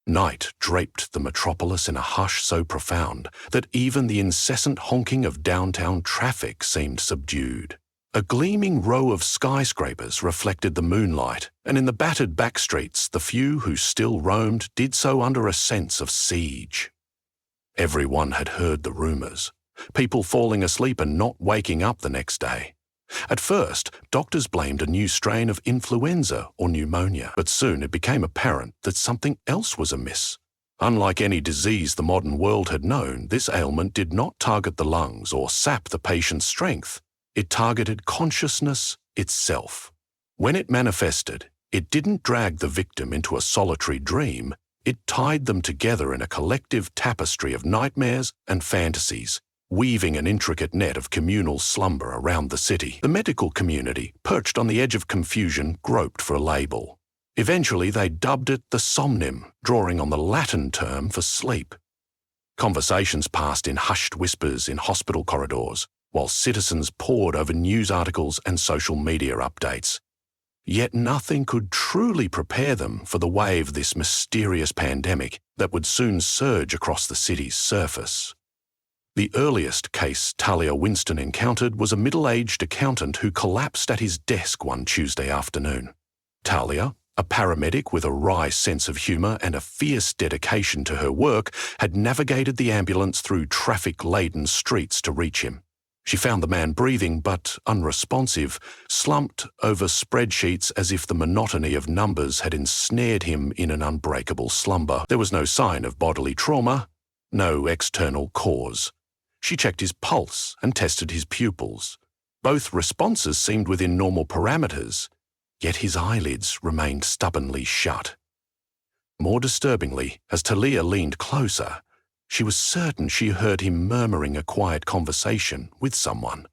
Night draped the metropolis in a hush so profound that even the incessant honking of downtown traffic seemed subdued. A gleaming row of skyscrapers reflected the moonlight, and in the battered back streets, the few who still roamed did so under a sense of siege. Everyone had heard the rumors, people falling asleep and not waking up the next day. At first, doctors blamed a new strain of influenza or pneumonia, but soon it became apparent that something else was amiss. Unlike any disease the modern world had known, this ailment did not target the lungs or sap the patient's strength. It targeted consciousness itself. When it manifested, it didn't drag the victim into a solitary dream. It tied them together in a collective tapestry of nightmares and fantasies, weaving an intricate net of communal slumber around the city. The medical community, perched on the edge of confusion, groped for a label. Eventually, they dubbed it the somnim, drawing on the Latin term for sleep. Conversations passed in hushed whispers in hospital corridors, while citizens pored over news articles and social media updates. Yet nothing could truly prepare them for the wave of this mysterious pandemic that would soon surge across the city's surface. The earliest case Talia Winston encountered was a middle-aged accountant who collapsed at his desk one Tuesday afternoon. Talia, a paramedic with a wry sense of humour and a fierce dedication to her work, had navigated the ambulance through traffic-laden streets to reach him. She found the man breathing but unresponsive, slumped over spreadsheets as if the monotony of numbers had ensnared him in an unbreakable slumber. There was no sign of bodily trauma, no external cause. She checked his pulse and tested his pupils. Both responses seemed within normal parameters, yet his eyelids remained stubbornly shut. More disturbingly, as Talia leaned closer, she was certain she heard him murmuring a quiet conversation with someone.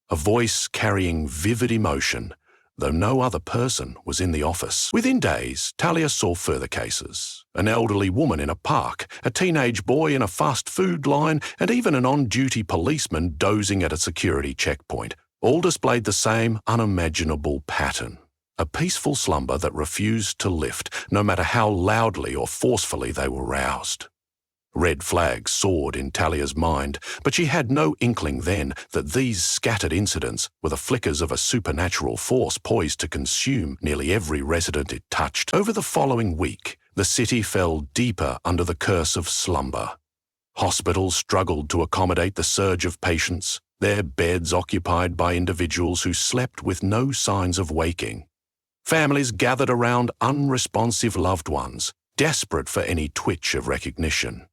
A voice carrying vivid emotion, though no other person was in the office. Within days, Talia saw further cases. An elderly woman in a park, a teenage boy in a fast food line, and even an on-duty policeman dozing at a security checkpoint, all displayed the same unimaginable pattern. A peaceful slumber that refused to lift, no matter how loudly or forcefully they were roused. Red flags soared in Talia's mind, but she had no inkling then that these scattered incidents were the flickers of a supernatural force poised to consume nearly every resident it touched. Over the following week, the city fell deeper under the curse of slumber. Hospitals struggled to accommodate the surge of patients, their beds occupied by individuals who slept with no signs of waking. Families gathered around unresponsive loved ones, desperate for any twitch of recognition.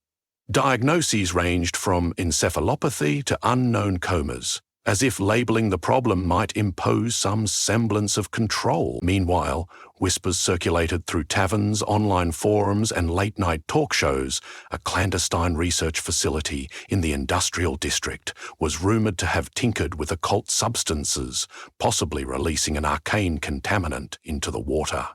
Diagnoses ranged from encephalopathy to unknown comas, as if labeling the problem might impose some semblance of control. Meanwhile, whispers circulated through taverns, online forums, and late-night talk shows. A clandestine research facility in the industrial district was rumoured to have tinkered with occult substances, possibly releasing an arcane contaminant into the water.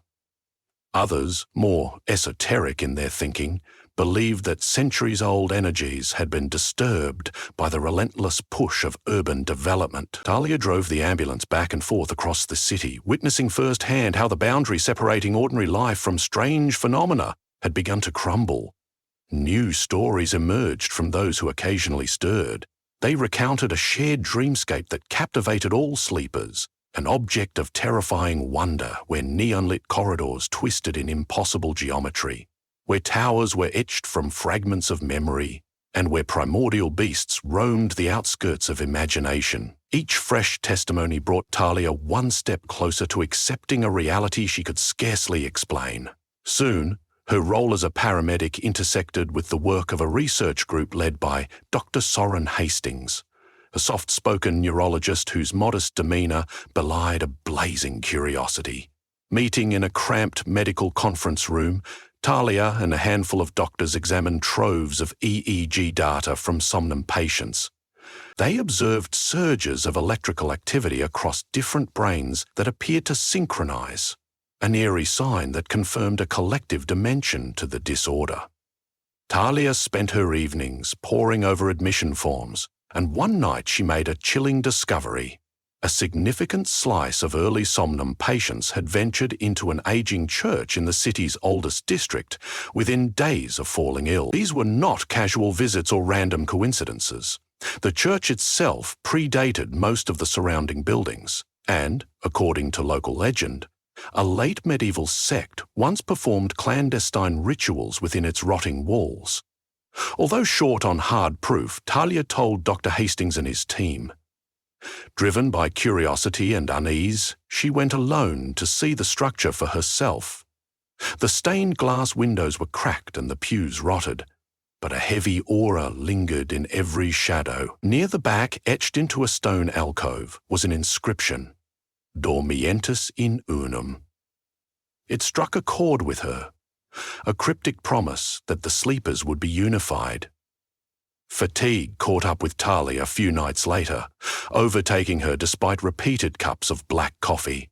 Others, more esoteric in their thinking, believed that centuries-old energies had been disturbed by the relentless push of urban development. Talia drove the ambulance back and forth across the city, witnessing firsthand how the boundary separating ordinary life from strange phenomena had begun to crumble. New stories emerged from those who occasionally stirred. They recounted a shared dreamscape that captivated all sleepers, an object of terrifying wonder where neon-lit corridors twisted in impossible geometry, where towers were etched from fragments of memory, and where primordial beasts roamed the outskirts of imagination. Each fresh testimony brought Talia one step closer to accepting a reality she could scarcely explain. Soon, her role as a paramedic intersected with the work of a research group led by Dr. Soren Hastings, a soft-spoken neurologist whose modest demeanour belied a blazing curiosity. Meeting in a cramped medical conference room, Talia and a handful of doctors examined troves of EEG data from somnum patients. They observed surges of electrical activity across different brains that appeared to synchronize, an eerie sign that confirmed a collective dimension to the disorder. Talia spent her evenings poring over admission forms, and one night she made a chilling discovery. A significant slice of early somnum patients had ventured into an aging church in the city's oldest district within days of falling ill. These were not casual visits or random coincidences. The church itself predated most of the surrounding buildings, and, according to local legend, a late medieval sect once performed clandestine rituals within its rotting walls. Although short on hard proof, Talia told Dr. Hastings and his team. Driven by curiosity and unease, she went alone to see the structure for herself. The stained glass windows were cracked and the pews rotted, but a heavy aura lingered in every shadow. Near the back, etched into a stone alcove, was an inscription, Dormientis in unum. It struck a chord with her, a cryptic promise that the sleepers would be unified. Fatigue caught up with Talia a few nights later, overtaking her despite repeated cups of black coffee.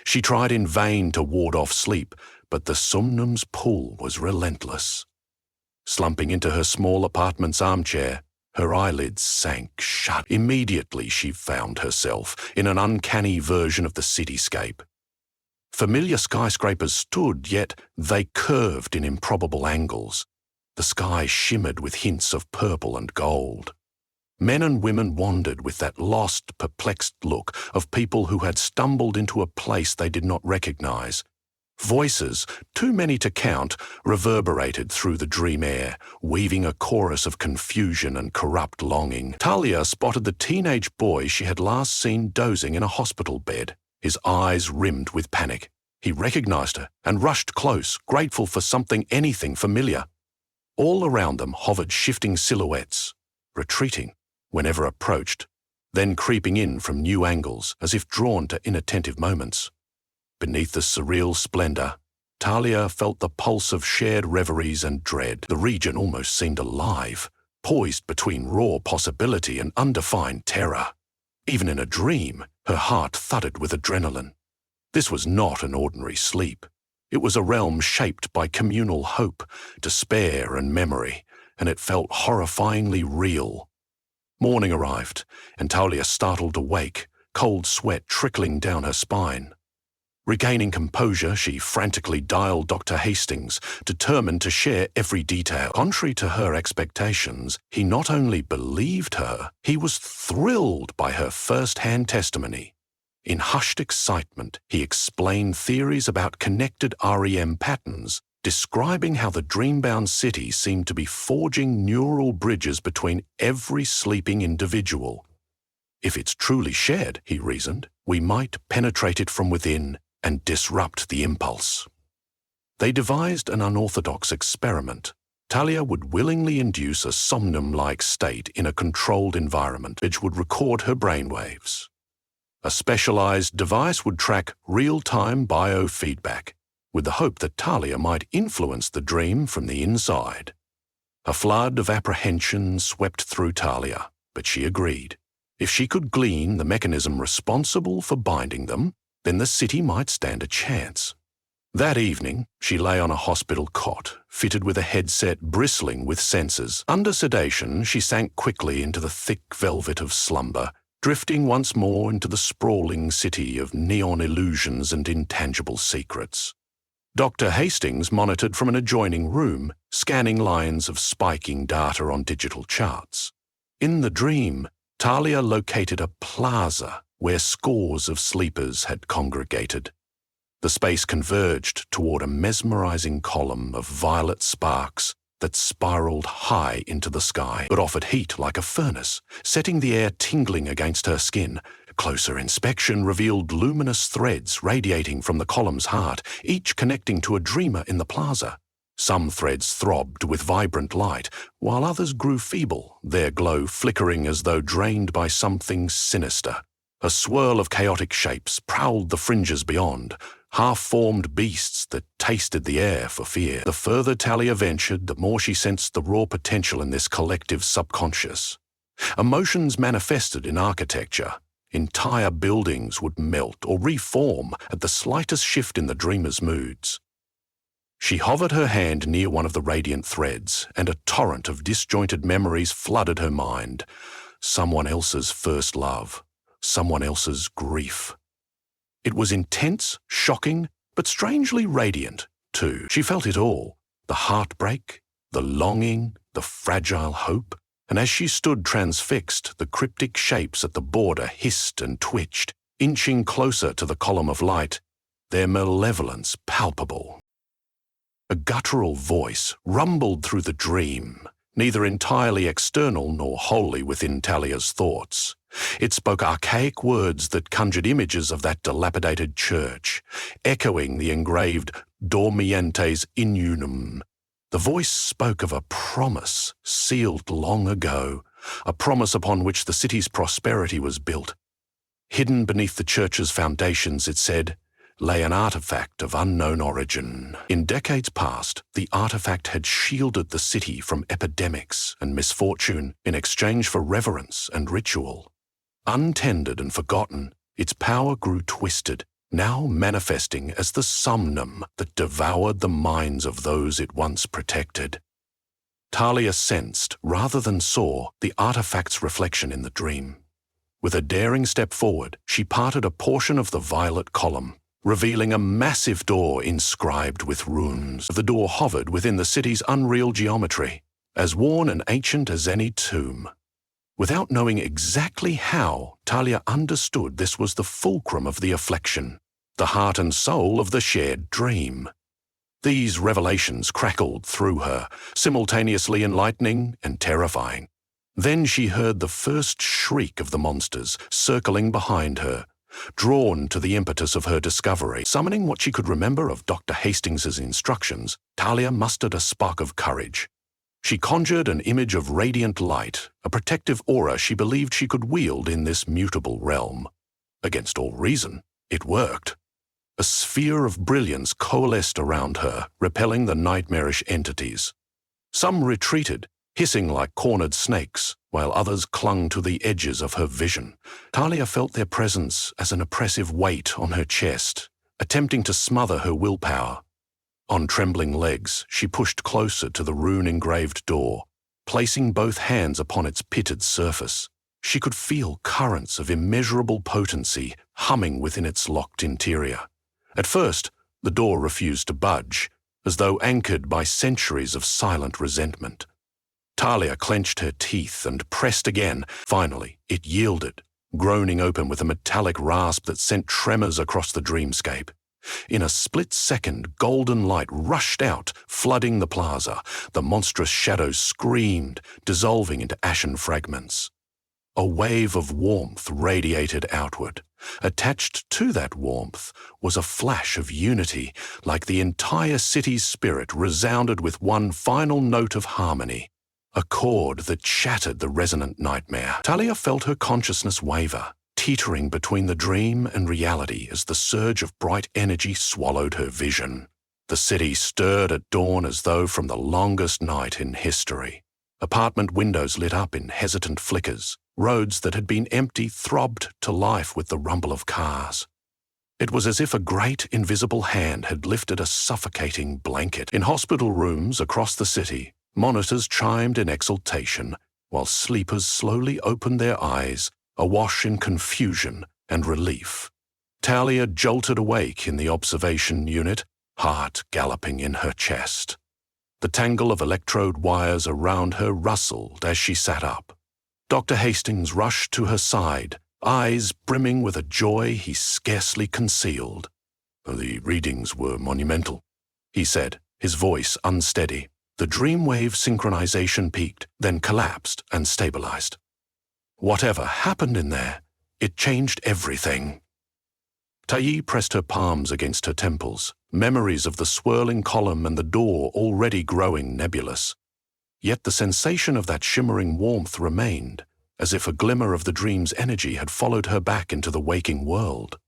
She tried in vain to ward off sleep, but the somnum's pull was relentless. Slumping into her small apartment's armchair, her eyelids sank shut. Immediately she found herself in an uncanny version of the cityscape. Familiar skyscrapers stood, yet they curved in improbable angles. The sky shimmered with hints of purple and gold. Men and women wandered with that lost, perplexed look of people who had stumbled into a place they did not recognize. Voices, too many to count, reverberated through the dream air, weaving a chorus of confusion and corrupt longing. Talia spotted the teenage boy she had last seen dozing in a hospital bed, his eyes rimmed with panic. He recognized her and rushed close, grateful for anything familiar. All around them hovered shifting silhouettes, retreating whenever approached, then creeping in from new angles as if drawn to inattentive moments. Beneath the surreal splendor, Talia felt the pulse of shared reveries and dread. The region almost seemed alive, poised between raw possibility and undefined terror. Even in a dream, her heart thudded with adrenaline. This was not an ordinary sleep. It was a realm shaped by communal hope, despair, and memory, and it felt horrifyingly real. Morning arrived, and Talia startled awake, cold sweat trickling down her spine. Regaining composure, she frantically dialed Dr. Hastings, determined to share every detail. Contrary to her expectations, he not only believed her, he was thrilled by her first-hand testimony. In hushed excitement, he explained theories about connected REM patterns, describing how the dream-bound city seemed to be forging neural bridges between every sleeping individual. If it's truly shared, he reasoned, we might penetrate it from within and disrupt the impulse. They devised an unorthodox experiment. Talia would willingly induce a somnum-like state in a controlled environment which would record her brainwaves. A specialized device would track real-time biofeedback, with the hope that Talia might influence the dream from the inside. A flood of apprehension swept through Talia, but she agreed. If she could glean the mechanism responsible for binding them, then the city might stand a chance. That evening, she lay on a hospital cot, fitted with a headset bristling with sensors. Under sedation, she sank quickly into the thick velvet of slumber, drifting once more into the sprawling city of neon illusions and intangible secrets. Dr. Hastings monitored from an adjoining room, scanning lines of spiking data on digital charts. In the dream, Talia located a plaza where scores of sleepers had congregated. The space converged toward a mesmerizing column of violet sparks that spiraled high into the sky, but offered heat like a furnace, setting the air tingling against her skin. Closer inspection revealed luminous threads radiating from the column's heart, each connecting to a dreamer in the plaza. Some threads throbbed with vibrant light, while others grew feeble, their glow flickering as though drained by something sinister. A swirl of chaotic shapes prowled the fringes beyond, half-formed beasts that tasted the air for fear. The further Talia ventured, the more she sensed the raw potential in this collective subconscious. Emotions manifested in architecture. Entire buildings would melt or reform at the slightest shift in the dreamer's moods. She hovered her hand near one of the radiant threads, and a torrent of disjointed memories flooded her mind. Someone else's first love, someone else's grief. It was intense, shocking, but strangely radiant, too. She felt it all, the heartbreak, the longing, the fragile hope, and as she stood transfixed, the cryptic shapes at the border hissed and twitched, inching closer to the column of light, their malevolence palpable. A guttural voice rumbled through the dream, neither entirely external nor wholly within Talia's thoughts. It spoke archaic words that conjured images of that dilapidated church, echoing the engraved Dormientes in unum. The voice spoke of a promise sealed long ago, a promise upon which the city's prosperity was built. Hidden beneath the church's foundations, it said, lay an artifact of unknown origin. In decades past, the artifact had shielded the city from epidemics and misfortune in exchange for reverence and ritual. Untended and forgotten, its power grew twisted, now manifesting as the somnum that devoured the minds of those it once protected. Talia sensed, rather than saw, the artifact's reflection in the dream. With a daring step forward, she parted a portion of the violet column, revealing a massive door inscribed with runes. The door hovered within the city's unreal geometry, as worn and ancient as any tomb. Without knowing exactly how, Talia understood this was the fulcrum of the affliction, the heart and soul of the shared dream. These revelations crackled through her, simultaneously enlightening and terrifying. Then she heard the first shriek of the monsters circling behind her, drawn to the impetus of her discovery. Summoning what she could remember of Dr. Hastings's instructions, Talia mustered a spark of courage. She conjured an image of radiant light, a protective aura she believed she could wield in this mutable realm. Against all reason, it worked. A sphere of brilliance coalesced around her, repelling the nightmarish entities. Some retreated, hissing like cornered snakes, while others clung to the edges of her vision. Talia felt their presence as an oppressive weight on her chest, attempting to smother her willpower. On trembling legs, she pushed closer to the rune-engraved door, placing both hands upon its pitted surface. She could feel currents of immeasurable potency humming within its locked interior. At first, the door refused to budge, as though anchored by centuries of silent resentment. Talia clenched her teeth and pressed again. Finally, it yielded, groaning open with a metallic rasp that sent tremors across the dreamscape. In a split second, golden light rushed out, flooding the plaza. The monstrous shadows screamed, dissolving into ashen fragments. A wave of warmth radiated outward. Attached to that warmth was a flash of unity, like the entire city's spirit resounded with one final note of harmony. A chord that shattered the resonant nightmare. Talia felt her consciousness waver, teetering between the dream and reality as the surge of bright energy swallowed her vision. The city stirred at dawn as though from the longest night in history. Apartment windows lit up in hesitant flickers. Roads that had been empty throbbed to life with the rumble of cars. It was as if a great invisible hand had lifted a suffocating blanket. In hospital rooms across the city, monitors chimed in exultation, while sleepers slowly opened their eyes, awash in confusion and relief. Talia jolted awake in the observation unit, heart galloping in her chest. The tangle of electrode wires around her rustled as she sat up. Dr. Hastings rushed to her side, eyes brimming with a joy he scarcely concealed. "The readings were monumental," he said, his voice unsteady. The dreamwave synchronization peaked, then collapsed and stabilized. Whatever happened in there, it changed everything. Tayi pressed her palms against her temples, memories of the swirling column and the door already growing nebulous. Yet the sensation of that shimmering warmth remained, as if a glimmer of the dream's energy had followed her back into the waking world.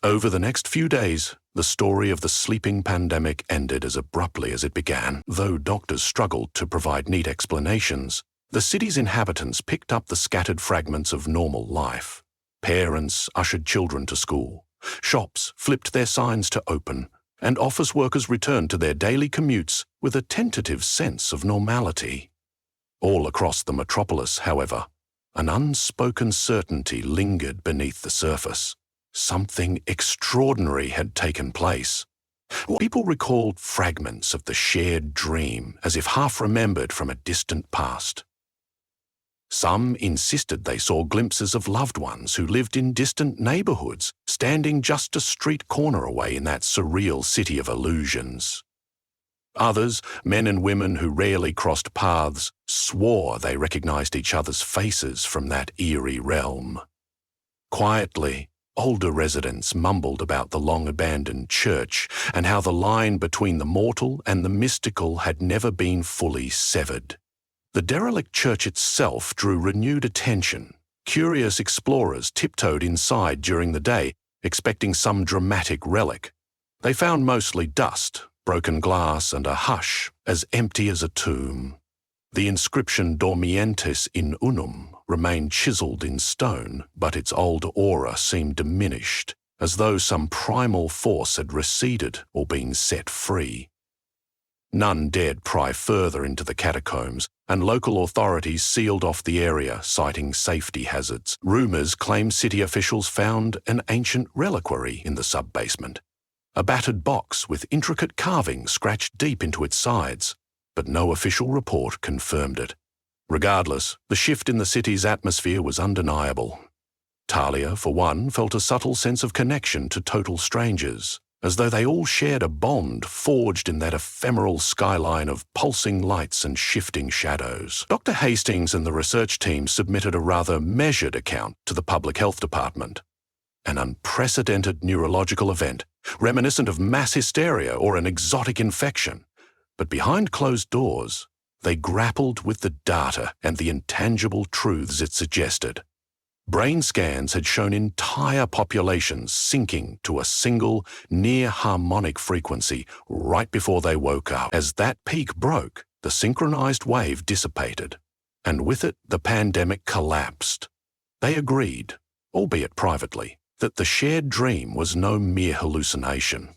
Over the next few days, the story of the sleeping pandemic ended as abruptly as it began. Though doctors struggled to provide neat explanations, the city's inhabitants picked up the scattered fragments of normal life. Parents ushered children to school. Shops flipped their signs to open, and office workers returned to their daily commutes with a tentative sense of normality. All across the metropolis, however, An unspoken certainty lingered beneath the surface. Something extraordinary had taken place. People recalled fragments of the shared dream as if half remembered from a distant past. Some insisted they saw glimpses of loved ones who lived in distant neighborhoods, standing just a street corner away in that surreal city of illusions. Others, men and women who rarely crossed paths, swore they recognized each other's faces from that eerie realm. Quietly, older residents mumbled about the long-abandoned church and how the line between the mortal and the mystical had never been fully severed. The derelict church itself drew renewed attention. Curious explorers tiptoed inside during the day, expecting some dramatic relic. They found mostly dust, broken glass, and a hush as empty as a tomb. The inscription Dormientes in Unum remained chiseled in stone, but its old aura seemed diminished, as though some primal force had receded or been set free. None dared pry further into the catacombs, and local authorities sealed off the area, citing safety hazards. Rumors claim city officials found an ancient reliquary in the sub-basement, a battered box with intricate carvings scratched deep into its sides, but no official report confirmed it. Regardless, the shift in the city's atmosphere was undeniable. Talia, for one, felt a subtle sense of connection to total strangers, as though they all shared a bond forged in that ephemeral skyline of pulsing lights and shifting shadows. Dr. Hastings and the research team submitted a rather measured account to the Public Health Department. An unprecedented neurological event, reminiscent of mass hysteria or an exotic infection. But behind closed doors, they grappled with the data and the intangible truths it suggested. Brain scans had shown entire populations sinking to a single, near-harmonic frequency right before they woke up. As that peak broke, the synchronized wave dissipated, and with it the pandemic collapsed. They agreed, albeit privately, that the shared dream was no mere hallucination.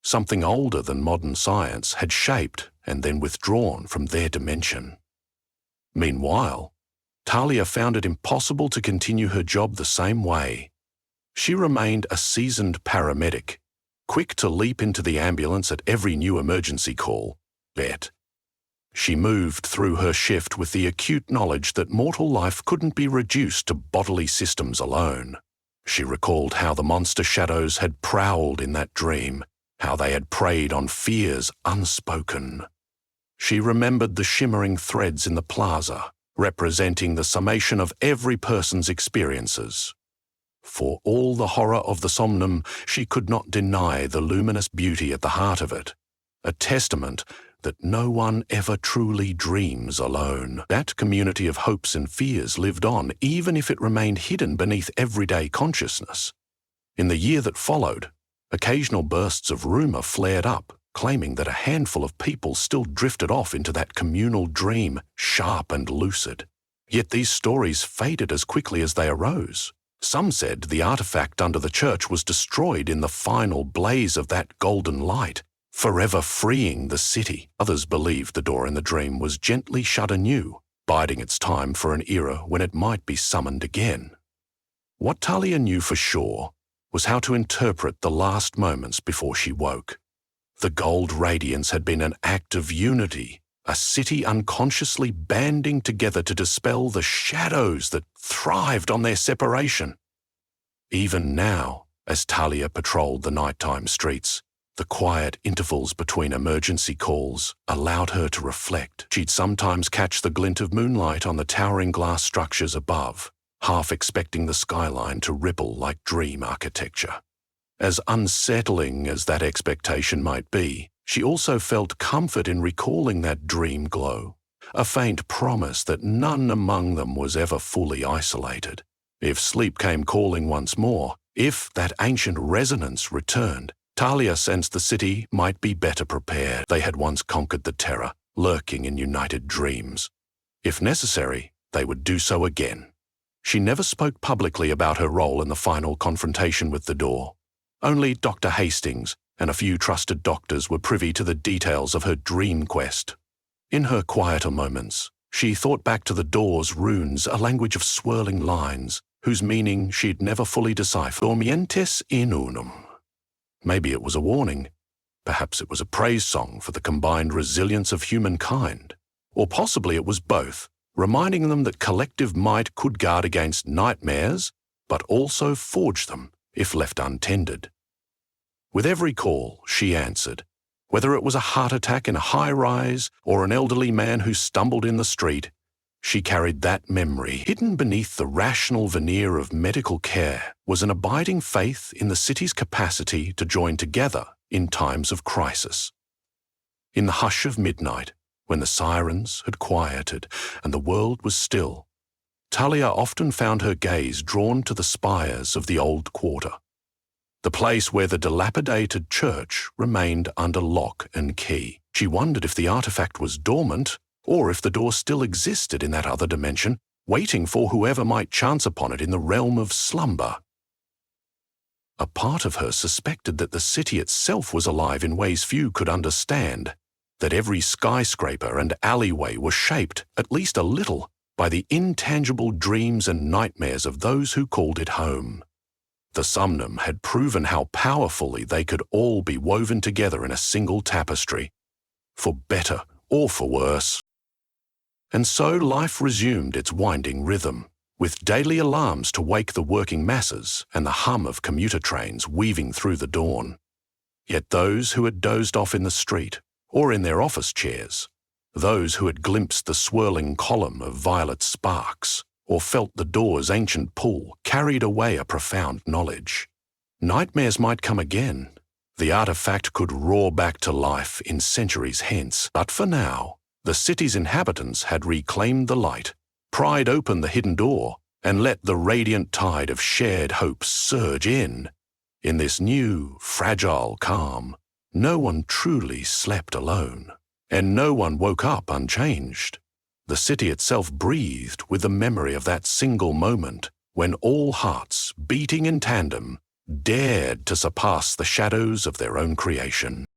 Something older than modern science had shaped and then withdrawn from their dimension. Meanwhile, Talia found it impossible to continue her job the same way. She remained a seasoned paramedic, quick to leap into the ambulance at every new emergency call, bet. She moved through her shift with the acute knowledge that mortal life couldn't be reduced to bodily systems alone. She recalled how the monster shadows had prowled in that dream, how they had preyed on fears unspoken. She remembered the shimmering threads in the plaza, representing the summation of every person's experiences. For all the horror of the somnum, she could not deny the luminous beauty at the heart of it, a testament that no one ever truly dreams alone. That community of hopes and fears lived on, even if it remained hidden beneath everyday consciousness. In the year that followed, occasional bursts of rumor flared up, claiming that a handful of people still drifted off into that communal dream, sharp and lucid. Yet these stories faded as quickly as they arose. Some said the artifact under the church was destroyed in the final blaze of that golden light, forever freeing the city. Others believed the door in the dream was gently shut anew, biding its time for an era when it might be summoned again. What Talia knew for sure was how to interpret the last moments before she woke. The gold radiance had been an act of unity, a city unconsciously banding together to dispel the shadows that thrived on their separation. Even now, as Talia patrolled the nighttime streets, the quiet intervals between emergency calls allowed her to reflect. She'd sometimes catch the glint of moonlight on the towering glass structures above, half expecting the skyline to ripple like dream architecture. As unsettling as that expectation might be, she also felt comfort in recalling that dream glow, a faint promise that none among them was ever fully isolated. If sleep came calling once more, if that ancient resonance returned, Talia sensed the city might be better prepared. They had once conquered the terror, lurking in united dreams. If necessary, they would do so again. She never spoke publicly about her role in the final confrontation with the door. Only Dr. Hastings and a few trusted doctors were privy to the details of her dream quest. In her quieter moments, She thought back to the door's runes, a language of swirling lines, whose meaning she'd never fully deciphered. Dormientes in unum. Maybe it was a warning. Perhaps it was a praise song for the combined resilience of humankind. Or possibly it was both, reminding them that collective might could guard against nightmares, but also forge them if left untended. With every call, she answered, whether it was a heart attack in a high-rise or an elderly man who stumbled in the street. She carried that memory. Hidden beneath the rational veneer of medical care was an abiding faith in the city's capacity to join together in times of crisis. In the hush of midnight, when the sirens had quieted and the world was still, Talia often found her gaze drawn to the spires of the old quarter, the place where the dilapidated church remained under lock and key. She wondered if the artifact was dormant or if the door still existed in that other dimension, waiting for whoever might chance upon it in the realm of slumber. A part of her suspected that the city itself was alive in ways few could understand, that every skyscraper and alleyway were shaped, at least a little, by the intangible dreams and nightmares of those who called it home. The Somnum had proven how powerfully they could all be woven together in a single tapestry, for better or for worse. And so life resumed its winding rhythm, with daily alarms to wake the working masses and the hum of commuter trains weaving through the dawn. Yet those who had dozed off in the street, or in their office chairs, those who had glimpsed the swirling column of violet sparks, or felt the door's ancient pull, carried away a profound knowledge. Nightmares might come again. The artifact could roar back to life in centuries hence. But for now, the city's inhabitants had reclaimed the light, pried open the hidden door, and let the radiant tide of shared hope surge in. In this new, fragile calm, no one truly slept alone, and no one woke up unchanged. The city itself breathed with the memory of that single moment when all hearts, beating in tandem, dared to surpass the shadows of their own creation.